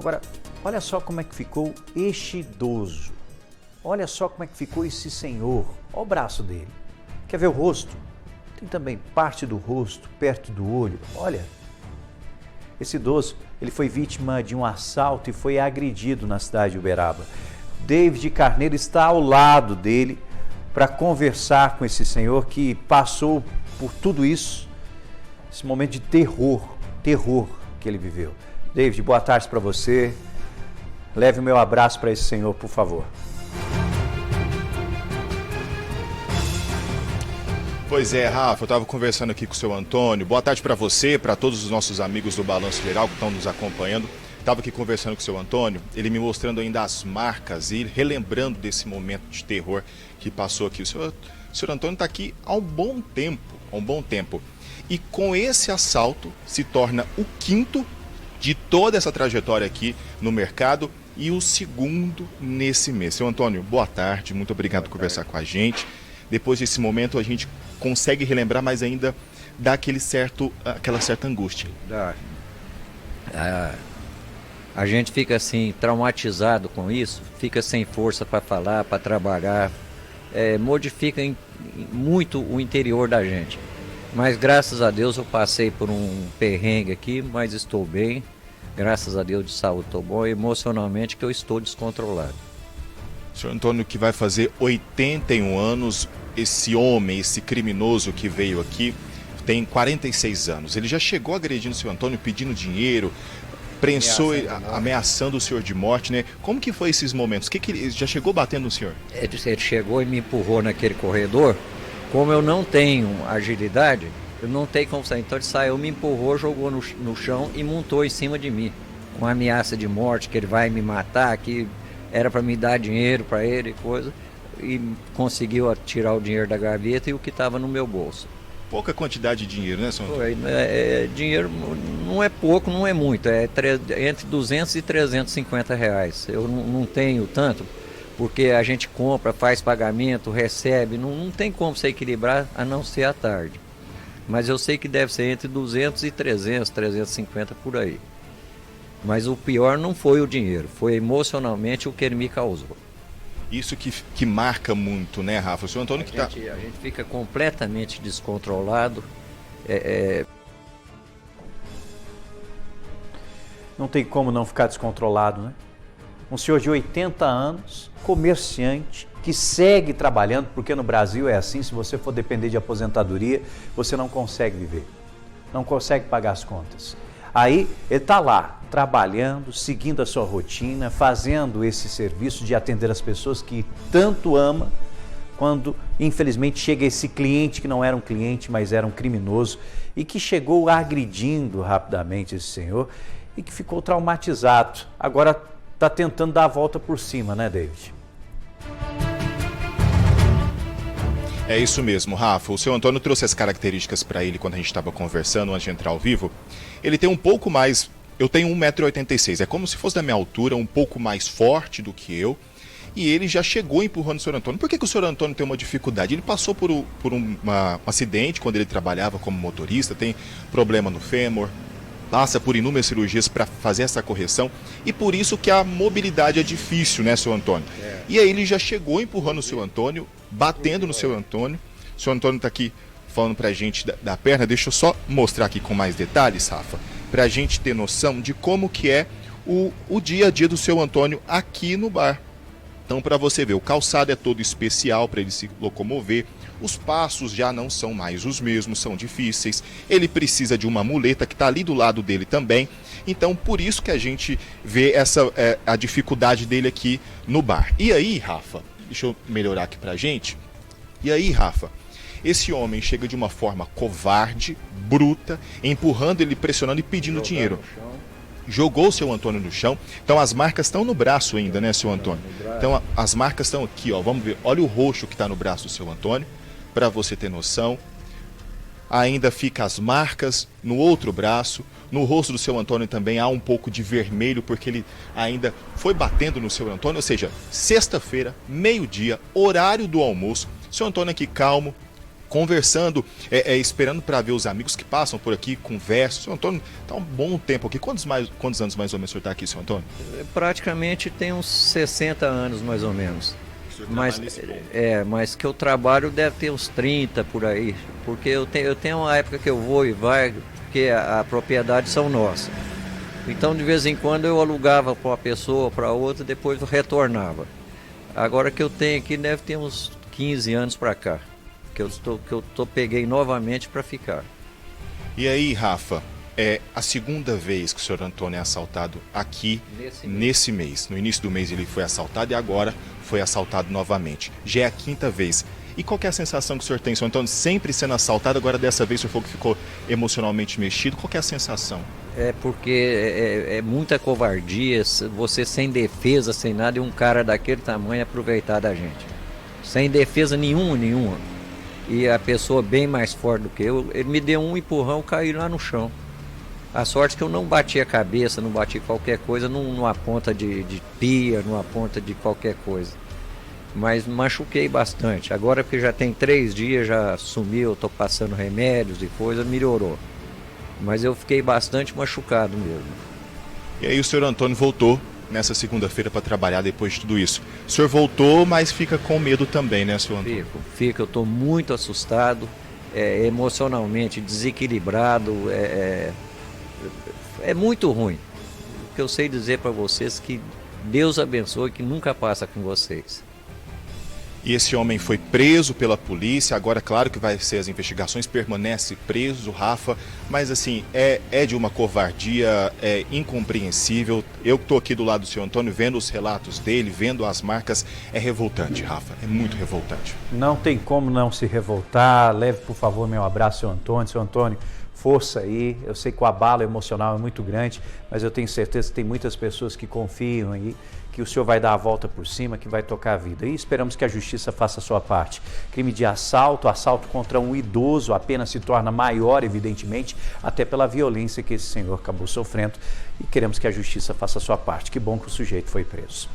Agora, olha só como é que ficou este idoso. Olha só como é que ficou esse senhor. Olha o braço dele. Quer ver o rosto? Tem também parte do rosto, perto do olho. Olha, esse idoso, ele foi vítima de um assalto e foi agredido na cidade de Uberaba. David Carneiro está ao lado dele para conversar com esse senhor que passou por tudo isso, esse momento de terror que ele viveu. David, boa tarde para você. Leve o meu abraço para esse senhor, por favor. Pois é, Rafa, eu estava conversando aqui com o seu Antônio. Boa tarde para você, para todos os nossos amigos do Balanço Geral que estão nos acompanhando. Estava aqui conversando com o seu Antônio, ele me mostrando ainda as marcas e relembrando desse momento de terror que passou aqui. O senhor Antônio está aqui há um bom tempo. E com esse assalto se torna o quinto de toda essa trajetória aqui no mercado e o segundo nesse mês. Seu Antônio, boa tarde, muito obrigado por conversar com a gente. Depois desse momento a gente consegue relembrar, mas ainda dá aquela certa angústia. Dá. A gente fica assim traumatizado com isso, fica sem força para falar, para trabalhar, modifica muito o interior da gente. Mas graças a Deus eu passei por um perrengue aqui, mas estou bem. Graças a Deus de saúde estou bom, emocionalmente que eu estou descontrolado. Senhor Antônio, que vai fazer 81 anos, esse homem, esse criminoso que veio aqui, tem 46 anos. Ele já chegou agredindo o senhor Antônio, pedindo dinheiro, prensou, ameaçando o senhor de morte, né? Como que foi esses momentos? Que ele já chegou batendo no senhor? Ele chegou e me empurrou naquele corredor. Como eu não tenho agilidade, eu não tenho como sair. Então ele saiu, me empurrou, jogou no chão e montou em cima de mim. Com ameaça de morte, que ele vai me matar, que era para me dar dinheiro para ele e coisa. E conseguiu tirar o dinheiro da gaveta e o que estava no meu bolso. Pouca quantidade de dinheiro, né, senhor? Dinheiro não é pouco, não é muito. É entre 200 e 350 reais. Eu não tenho tanto, porque a gente compra, faz pagamento, recebe. Não tem como você equilibrar, a não ser à tarde. Mas eu sei que deve ser entre 200 e 300, 350 por aí. Mas o pior não foi o dinheiro, foi emocionalmente o que ele me causou. Isso que marca muito, né, Rafa? O senhor Antônio A gente fica completamente descontrolado. Não tem como não ficar descontrolado, né? Um senhor de 80 anos, comerciante, que segue trabalhando, porque no Brasil é assim, se você for depender de aposentadoria, você não consegue viver, não consegue pagar as contas. Aí ele está lá, trabalhando, seguindo a sua rotina, fazendo esse serviço de atender as pessoas que tanto ama, quando infelizmente chega esse cliente que não era um cliente, mas era um criminoso e que chegou agredindo rapidamente esse senhor e que ficou traumatizado. Agora está tentando dar a volta por cima, né, David? É isso mesmo, Rafa. O seu Antônio trouxe as características para ele quando a gente estava conversando antes de entrar ao vivo. Ele tem um pouco mais... Eu tenho 1,86 m, é como se fosse da minha altura, um pouco mais forte do que eu. E ele já chegou empurrando o senhor Antônio. Por que o senhor Antônio tem uma dificuldade? Ele passou por um acidente quando ele trabalhava como motorista, tem problema no fêmur, passa por inúmeras cirurgias para fazer essa correção. E por isso que a mobilidade é difícil, né, senhor Antônio? E aí ele já chegou empurrando o senhor Antônio, batendo no senhor Antônio. O senhor Antônio está aqui falando para a gente da perna. Deixa eu só mostrar aqui com mais detalhes, Rafa, para a gente ter noção de como que é o dia a dia do seu Antônio aqui no bar. Então, para você ver, o calçado é todo especial para ele se locomover, os passos já não são mais os mesmos, são difíceis, ele precisa de uma muleta que está ali do lado dele também. Então, por isso que a gente vê a dificuldade dele aqui no bar. E aí, Rafa, deixa eu melhorar aqui para a gente. E aí, Rafa, esse homem chega de uma forma covarde, bruta, empurrando ele, pressionando e pedindo dinheiro. Jogou o seu Antônio no chão. Então as marcas estão no braço ainda, né, seu Antônio? Então as marcas estão aqui, ó. Vamos ver. Olha o roxo que está no braço do seu Antônio, para você ter noção. Ainda fica as marcas no outro braço. No rosto do seu Antônio também há um pouco de vermelho, porque ele ainda foi batendo no seu Antônio. Ou seja, sexta-feira, meio-dia, horário do almoço. Seu Antônio aqui calmo, conversando, esperando para ver os amigos que passam por aqui, conversam. Seu Antônio está um bom tempo aqui. Quantos anos mais ou menos o senhor está aqui, seu Antônio? Praticamente tem uns 60 anos mais ou menos. Mas, nesse ponto. mas que eu trabalho deve ter uns 30 por aí. Porque eu tenho uma época que eu vou e vai, porque a propriedade são nossas. Então de vez em quando eu alugava para uma pessoa, para outra, depois eu retornava. Agora que eu tenho aqui deve ter uns 15 anos para cá, que eu peguei novamente para ficar. E aí, Rafa, é a segunda vez que o senhor Antônio é assaltado aqui nesse mês. No início do mês ele foi assaltado e agora foi assaltado novamente. Já é a quinta vez. E qual que é a sensação que o senhor tem, senhor Antônio? Sempre sendo assaltado, agora dessa vez o senhor falou que ficou emocionalmente mexido. Qual que é a sensação? É porque é muita covardia, você sem defesa, sem nada, e um cara daquele tamanho aproveitar da gente. Sem defesa nenhuma. E a pessoa bem mais forte do que eu, ele me deu um empurrão, caí lá no chão. A sorte é que eu não bati a cabeça, não bati qualquer coisa numa ponta de pia, numa ponta de qualquer coisa. Mas machuquei bastante. Agora que já tem 3 dias, já sumiu, estou passando remédios e coisa, melhorou. Mas eu fiquei bastante machucado mesmo. E aí o senhor Antônio voltou nessa segunda-feira para trabalhar depois de tudo isso. O senhor voltou, mas fica com medo também, né, senhor Antônio? Fico. Eu estou muito assustado, emocionalmente desequilibrado, é muito ruim. O que eu sei dizer para vocês é que Deus abençoe, que nunca passa com vocês. E esse homem foi preso pela polícia, agora claro que vai ser as investigações, permanece preso, Rafa, mas assim, é de uma covardia incompreensível. Eu que estou aqui do lado do senhor Antônio, vendo os relatos dele, vendo as marcas, é revoltante, Rafa, é muito revoltante. Não tem como não se revoltar. Leve, por favor, meu abraço, seu Antônio. Seu Antônio, força aí. Eu sei que o abalo emocional é muito grande, mas eu tenho certeza que tem muitas pessoas que confiam aí, que o senhor vai dar a volta por cima, que vai tocar a vida. E esperamos que a justiça faça a sua parte. Crime de assalto contra um idoso, a pena se torna maior, evidentemente, até pela violência que esse senhor acabou sofrendo. E queremos que a justiça faça a sua parte. Que bom que o sujeito foi preso.